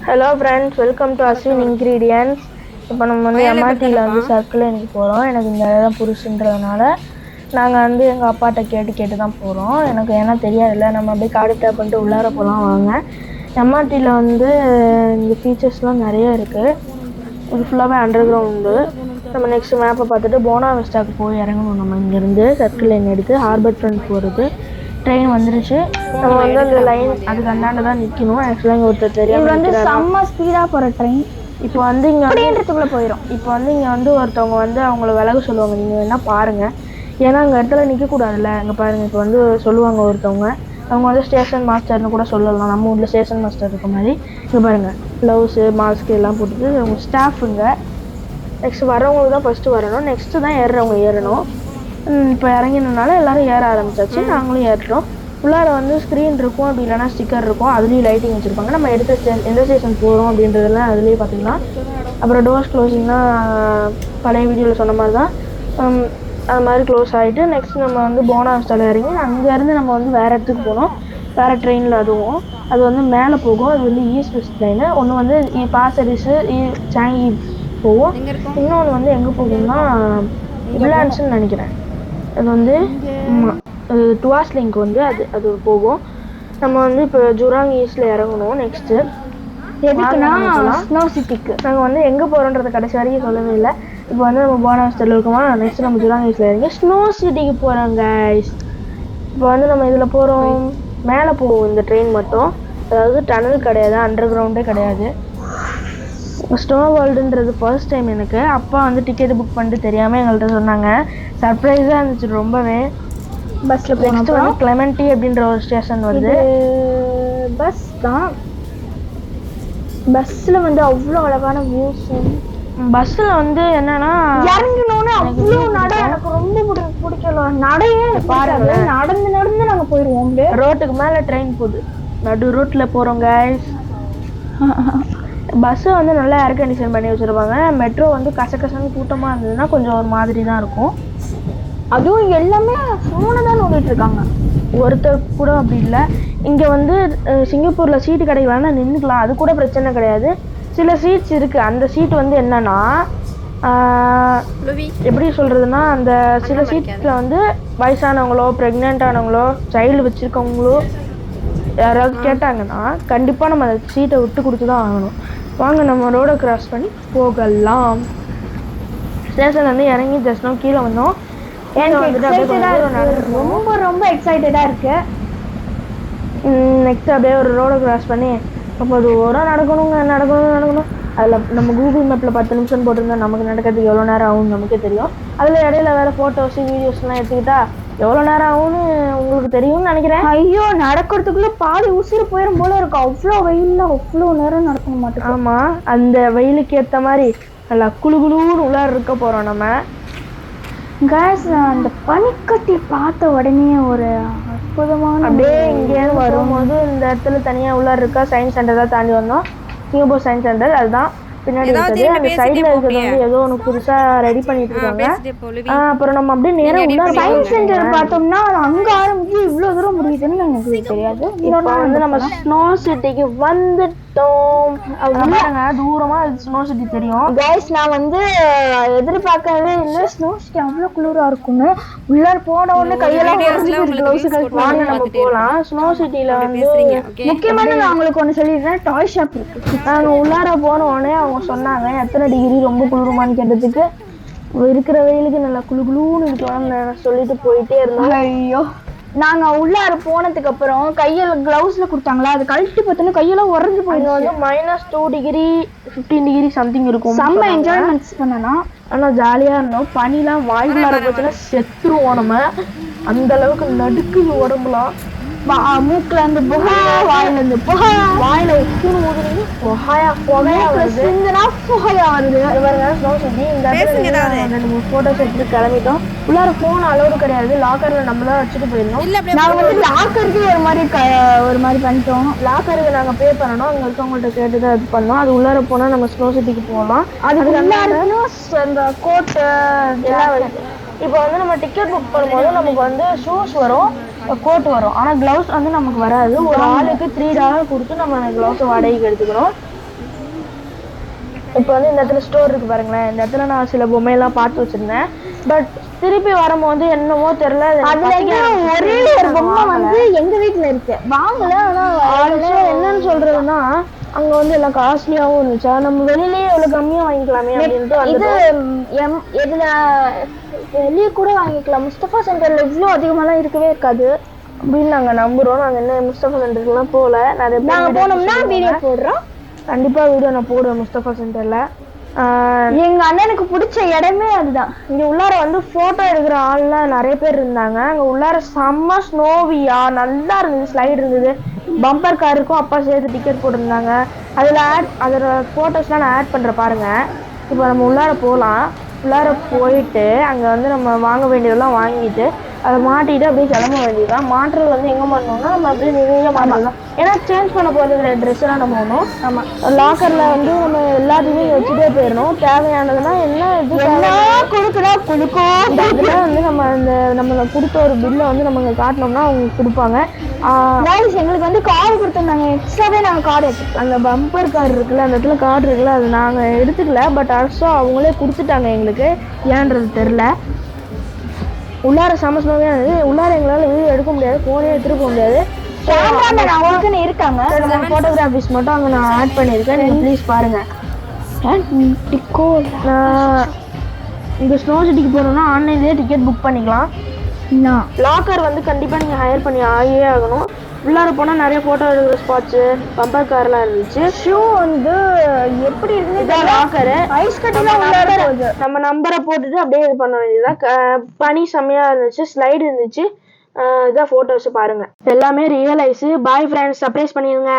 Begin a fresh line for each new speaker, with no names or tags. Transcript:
Hello friends, welcome to Ashwin ingredients. இப்போ நம்ம வந்து எம்ஆர்டியில் வந்து சர்க்கிள் எனக்கு போகிறோம். எனக்கு இந்த இடம் புதுசுன்றதுனால நாங்கள் வந்து எங்கள் அப்பாட்ட கேட்டு தான் போகிறோம். எனக்கு ஏன்னா தெரியாதுல்ல, நம்ம அப்படியே கார்டு டேப் பண்ணிட்டு உள்ளார போகலாம் வாங்க. எம்ஆர்டியில் வந்து இந்த ஃபீச்சர்ஸ்லாம் நிறைய இருக்குது. இது ஃபுல்லாகவே அண்டர் கிரவுண்டு. நம்ம நெக்ஸ்ட் மேப்பை பார்த்துட்டு போனாவிஸ்டாக்கு போய் இறங்கணும். நம்ம இங்கேருந்து சர்க்கிள் லைன் எடுத்து ஹார்பர் ஃப்ரண்ட் போகிறது. ட்ரெயின் வந்துருச்சு. நம்ம வந்து அந்த லைன் அதுக்கு அந்தாண்ட தான் நிற்கணும். ஆக்சுவலாக இங்கே ஒருத்தர் தெரியும்
வந்து செம்ம ஸ்பீடாக போகிற ட்ரெயின்.
இப்போ வந்து இங்கே
அப்படின்றதுக்குள்ளே போயிடும்.
இப்போ வந்து இங்கே வந்து ஒருத்தவங்க வந்து அவங்கள விலக சொல்லுவாங்க. நீங்கள் வேணால் பாருங்கள், ஏன்னா அங்கே இடத்துல நிற்கக்கூடாதுல்ல. இங்கே பாருங்கள், இப்போ வந்து சொல்லுவாங்க ஒருத்தவங்க, அவங்க வந்து ஸ்டேஷன் மாஸ்டர்னு கூட சொல்லலாம். நம்ம ஊரில் ஸ்டேஷன் மாஸ்டர் இருக்க மாதிரி. இங்கே பாருங்கள், க்ளவுஸு மாஸ்க்கு எல்லாம் போட்டுட்டு அவங்க ஸ்டாஃபுங்க. நெக்ஸ்ட் வரவங்களுக்கு தான் ஃபஸ்ட்டு வரணும், நெக்ஸ்ட்டு தான் ஏறுறவங்க ஏறணும். இப்போ இறங்கினதுனால எல்லோரும் ஏற ஆரம்பிச்சாச்சு. நாங்களும் ஏறிட்டோம். உள்ளார வந்து ஸ்க்ரீன் இருக்கும், அப்படி இல்லைனா ஸ்டிக்கர் இருக்கும். அதுலேயும் லைட்டிங் வச்சுருப்பாங்க. நம்ம எந்த ஸ்டேஷன் போகிறோம் அப்படின்றதெல்லாம் அதுலேயே பார்த்துக்கலாம். அப்புறம் டோர்ஸ் க்ளோசிங்னா பழைய வீடியோவில் சொன்ன மாதிரி தான் அது மாதிரி க்ளோஸ் ஆகிட்டு நெக்ஸ்ட் நம்ம வந்து போனாவிஸ்டாவில் இறங்கி அங்கேருந்து நம்ம வந்து வேறு இடத்துக்கு போகணும். வேறு ட்ரெயினில் அதுவும் அது வந்து மேலே போகும். அது வந்து ஈஸ்ட் வெஸ்ட் ட்ரெயின். ஒன்று வந்து பாசரிஸு சாங்கி போகும். இன்னொன்று வந்து எங்கே போகும்னா வில்லான்ஸ்ன்னு நினைக்கிறேன். அது வந்து டுவாஸ் லிங்க் வந்து அது போகும். நம்ம வந்து இப்போ ஜுராங் ஈஸ்டில் இறங்கணும். நெக்ஸ்ட்டு
எதுக்குன்னா ஸ்னோ சிட்டிக்கு.
நாங்கள் வந்து எங்கே போகிறோன்றத கடைசி வரைக்கும் சொல்லவே இல்லை. இப்போ வந்து நம்ம போனாவிஸ்டாவில் இருக்கோமா, நெக்ஸ்ட் நம்ம ஜுராங் ஈஸ்டில் இறங்கி ஸ்னோ சிட்டிக்கு போகிறோம் கைஸ். இப்போ வந்து நம்ம இதில் போகிறோம், மேலே போவோம் இந்த ட்ரெயின் மட்டும். அதாவது டனல் கிடையாது, அண்டர் கிரவுண்டே கிடையாது. ஸ்னோ வேர்ல்டுன்றது ஃபர்ஸ்ட் டைம் எனக்கு. அப்பா வந்து டிக்கெட் புக் பண்ணிட்டு தெரியாமல் எங்கள்கிட்ட சொன்னாங்க. சர்ப்ரைஸாக இருந்துச்சு ரொம்பவே.
பஸ்ஸில்
நெக்ஸ்ட் வந்து கிளெமெண்டி அப்படின்ற ஒரு ஸ்டேஷன் வருது.
பஸ் தான். பஸ்ஸில் வந்து அவ்வளோ அழகான வியூஸ்.
பஸ்ஸில் வந்து என்னன்னா
இறங்கினோன்னு அவ்வளோ நடை எனக்கு ரொம்ப பிடிக்கல. நடையே பாருங்க, நடந்து நாங்கள் போயிடுவோம்.
ரோட்டுக்கு மேலே ட்ரெயின் போகுது, நடு ரோட்டில் போகிறோம் கைஸ். பஸ்ஸை வந்து நல்லா ஏர் கண்டிஷன் பண்ணி வச்சுருப்பாங்க. மெட்ரோ வந்து கசகசன்னு கூட்டமாக இருந்ததுன்னா கொஞ்சம் ஒரு மாதிரி தான் இருக்கும்.
அதுவும் எல்லாமே ஃபோனை தான் நோண்டிட்டு இருக்காங்க.
ஒருத்தர் கூட அப்படி இல்லை. இங்கே வந்து சிங்கப்பூரில் சீட்டு கிடைக்கலான்னா நின்றுக்கலாம், அது கூட பிரச்சனை கிடையாது. சில சீட்ஸ் இருக்குது. அந்த சீட் வந்து என்னன்னா எப்படி சொல்கிறதுனா, அந்த சில சீட்ஸில் வந்து வயசானவங்களோ ப்ரெக்னென்ட் ஆனவங்களோ சைல்டு வச்சுருக்கவங்களோ யாராவது கேட்டாங்கன்னா கண்டிப்பாக நம்ம அந்த சீட்டை விட்டு கொடுத்து தான் ஆகணும். வாங்க நம்ம ரோடை கிராஸ் பண்ணி போகலாம். ஸ்டேஷன் வந்து இறங்கி ஜஸ்ட் நோ கீழே வந்தோம்.
ரொம்ப ரொம்ப எக்ஸைட்டடாக இருக்கு.
நெக்ஸ்ட் அப்படியே ஒரு ரோடை கிராஸ் பண்ணி ரொம்ப தூரம் நடக்கணும். அதில் நம்ம கூகுள் மேப்பில் 10 நிமிஷம் போட்டிருந்தா நமக்கு நடக்கிறதுக்கு எவ்வளோ நேரம் ஆகும்னு நமக்கே தெரியும். அதில் இடையில வேறு ஃபோட்டோஸு வீடியோஸ்லாம் எடுத்துக்கிட்டா எவ்வளோ நேரம் ஆகும்னு உங்களுக்கு தெரியும்னு நினைக்கிறேன்.
ஐயோ, நடக்கிறதுக்குள்ளே பாதி உசிறு போயிடும் போல இருக்கும். அவ்வளோ வெயிலில் அவ்வளோ நேரம் நடக்க மாட்டோம்.
ஆமாம், அந்த வெயிலுக்கு ஏற்ற மாதிரி நல்லா குளுன்னு உள்ளார இருக்க போகிறோம் நம்ம.
கேஸ் அந்த பனிக்கட்டி பார்த்த உடனே ஒரு அற்புதமான
அப்படியே இங்கேருந்து வரும்போது இந்த இடத்துல தனியாக உள்ளார இருக்கா சயின்ஸ் சென்டர் தான் தாண்டி வந்தோம். சிங்கப்பூர் சயின்ஸ் சென்டர் அதுதான் பின்னாடி இருக்குது. அந்த சைடில் இருக்கிறது வந்து ஏதோ ஒன்று புதுசாக ரெடி பண்ணிட்டு இருக்காங்க. அப்புறம் நம்ம அப்படியே நேரம் உள்ள
சயின்ஸ் சென்டர் பார்த்தோம்னா அங்கே ஆரம்பிச்சு இவ்வளோ தூரம் முடியுதுன்னு எனக்கு தெரியாது.
இப்போ வந்து நம்ம ஸ்னோ சிட்டிக்கு வந்துட்டோம். தூரமா ஸ்னோ சிட்டி தெரியும்.
கைஸ், நான் வந்து எதிர்பார்க்கவே இல்லை ஸ்னோ சிட்டி அவ்வளோ குளிராக இருக்குன்னு. உள்ளார போன உடனே கையெல்லாம்
வாங்க நம்ம போகலாம். ஸ்னோ சிட்டியில் வந்து
முக்கியமான நான் உங்களுக்கு ஒன்று சொல்லிடுறேன், டாய் ஷாப் இருக்கு.
நாங்கள் உள்ளார போன உடனே அவங்க சொன்னாங்க எத்தனை டிகிரி ரொம்ப குளிருமான்னு கேட்டதுக்கு இருக்கிற வெயிலுக்கு நல்லா குளுன்னு இருக்கலாம்னு சொல்லிட்டு போயிட்டே இருந்தோம்.
ஐயோ, நாங்கள் உள்ளார போனதுக்கு அப்புறம் கையில் க்ளவுஸில் கொடுத்தாங்களா, அது கழட்டி பார்த்தோன்னா கையெல்லாம் உறைஞ்சு போயிடும்.
வந்து -2 டிகிரி 15 டிகிரி சம்திங் இருக்கும்.
செம்ம என்ஜாய்மெண்ட்ஸ் பண்ணனா.
ஆனால் ஜாலியாக இருந்தோம். பனிலாம் வாய்க்குள்ளார போச்சுன்னா செத்துருவோம் நம்ம. அந்த அளவுக்கு நடுக்குது உடம்புலாம்.
மூக்குல இருந்து புகை, வாயில இருந்து புகை,
வாயில உப்புன்னு ஊதுனீங்க புகையா வருது.
புகையா வருது.
ஸ்னோ சிட்டி இந்த இடத்துல 2-3 போட்டோஸ் எடுத்து கிளம்பிட்டோம். உள்ளார போன் அலோடு கிடையாது. லாக்கர்ல நம்ம தான் வச்சுட்டு போயிருந்தோம்.
நாங்க வந்து லாக்கருக்கு ஒரு மாதிரி பண்ணிட்டோம்.
லாக்கருக்கு நாங்க பே பண்ணணும். அங்க இருக்கவங்கள்ட்ட கேட்டுதான் இது பண்ணோம். அது உள்ளார போனா நம்ம ஸ்னோ சிட்டிக்கு போகலாம்.
அதுக்கு அந்த கோட்டு
எல்லாம் வருது. இப்போ வந்து நம்ம டிக்கெட் புக் பண்ணும்போது நமக்கு வந்து ஷூஸ் வரும், கோட் வரும். ஆனால் க்ளவுஸ் வந்து நமக்கு வராது. ஒரு ஆளுக்கு $3 கொடுத்து நம்ம அந்த க்ளவுஸை வாடகைக்கு எடுத்துக்கணும். இப்போ வந்து இந்த இடத்துல ஸ்டோர் இருக்கு பாருங்களேன். இந்த இடத்துல நான் சில பொம்மையெல்லாம் பார்த்து வச்சிருந்தேன். பட் திருப்பி வரும்போது என்னவோ தெரியல,
அதுல ஒரே ஒரு பொம்மை வந்து எங்க வீட்டுல இருக்கு, வாங்கல. ஆனா
என்னன்னு சொல்றதுன்னா அங்க வந்து எல்லாம் காஸ்ட்லியாவும் இருந்துச்சா, நம்ம வெளியிலேயே எவ்வளவு கம்மியா வாங்கிக்கலாமே அப்படின்ட்டு
இது இதுல வெளியே கூட வாங்கிக்கலாம். முஸ்தபா சென்டர்ல இவ்வளோ அதிகமாலாம் இருக்கவே இருக்காது
அப்படின்னு நாங்க நம்புறோம். நாங்க என்ன முஸ்தபா சென்டருக்குலாம் போகல.
நாங்க போனோம்னா வீடியோ போடுறோம்.
கண்டிப்பா வீடியோ நான் போடுவேன் முஸ்தபா சென்டர்ல.
எங்க அண்ணனுக்கு பிடிச்ச இடமே அதுதான்.
இங்க உள்ளார வந்து போட்டோ எடுக்கிற ஆள்லாம் நிறைய பேர் இருந்தாங்க. அங்க உள்ளார செம்ம ஸ்னோவியா நல்லா இருந்தது, ஸ்லைடு இருந்தது, பம்பர் காருக்கும் அப்பா சேர்த்து டிக்கெட் போட்டிருந்தாங்க. அதோட போட்டோஸ்லாம் நான் ஆட் பண்றேன் பாருங்க. இப்போ நம்ம உள்ளார போகலாம். உள்ளார போயிட்டு அங்க வந்து நம்ம வாங்க வேண்டியதெல்லாம் வாங்கிட்டு அதை மாட்டிட்டு அப்படியே கிளம்ப வேண்டியதுதான். மாட்டுறது வந்து எங்க மாட்டோம்னா நம்ம அப்படியே நிறைய மாட்டலாம். ஏன்னா சேஞ்ச் பண்ண போறது ட்ரெஸ் எல்லாம் நம்ம ஒன்றும் நம்ம லாக்கர்ல வந்து நம்ம எல்லாத்தையுமே வச்சுட்டே போயிடணும். தேவையானதுன்னா என்ன
கொடுக்குறா கொடுக்கும்.
இதெல்லாம் வந்து நம்ம அந்த நம்மளை கொடுத்த ஒரு பில்லை வந்து நம்ம இங்கே காட்டினோம்னா அவங்க கொடுப்பாங்க.
எங்களுக்கு வந்து கார்டு கொடுத்துருந்தாங்க, எக்ஸ்ட்ராவே நாங்கள் கார்டு எடுத்துக்கலாம்.
அந்த பம்பர் கார்டு இருக்குல்ல, அந்த இடத்துல கார்டு இருக்குல்ல, அது நாங்கள் எடுத்துக்கல. பட் அரசோ அவங்களே கொடுத்துட்டாங்க எங்களுக்கு, ஏன்றது தெரில. உள்ளார சமஸ்மாவே இருந்தது. உள்ளார எங்களால் வீடியோ எடுக்க முடியாது, ஃபோனே எடுத்துகிட்டு போக முடியாது.
இருக்காங்க
ஃபோட்டோகிராஃபிஸ் மட்டும் அங்கே நான் ஆட் பண்ணியிருக்கேன். நீங்கள் ப்ளீஸ் பாருங்கள். நான் இங்கே ஸ்னோ சிட்டிக்கு போகணுன்னா ஆன்லைன்லேயே டிக்கெட் புக் பண்ணிக்கலாம். லாக்கர் வந்து கண்டிப்பாக நீங்கள் ஹையர் பண்ணி ஆகியே ஆகணும். உள்ளார போனால் நிறைய ஃபோட்டோ எடுக்கிற ஸ்பாட்ஸு, பம்பர் கார்லாம் இருந்துச்சு.
ஷூ வந்து எப்படி இருக்கு
லாக்கரு
ஐஸ் கட்டெல்லாம் உள்ளார போகுது.
நம்ம நம்பரை போட்டுட்டு அப்படியே இது பண்ண வேண்டியதுதான். பனி செம்மையாக இருந்துச்சு, ஸ்லைடு இருந்துச்சு. இதான் ஃபோட்டோஸ் பாருங்கள், எல்லாமே ரியலைஸு. பாய் ஃப்ரெண்ட்ஸ், சர்ப்ரைஸ் பண்ணிடுங்க.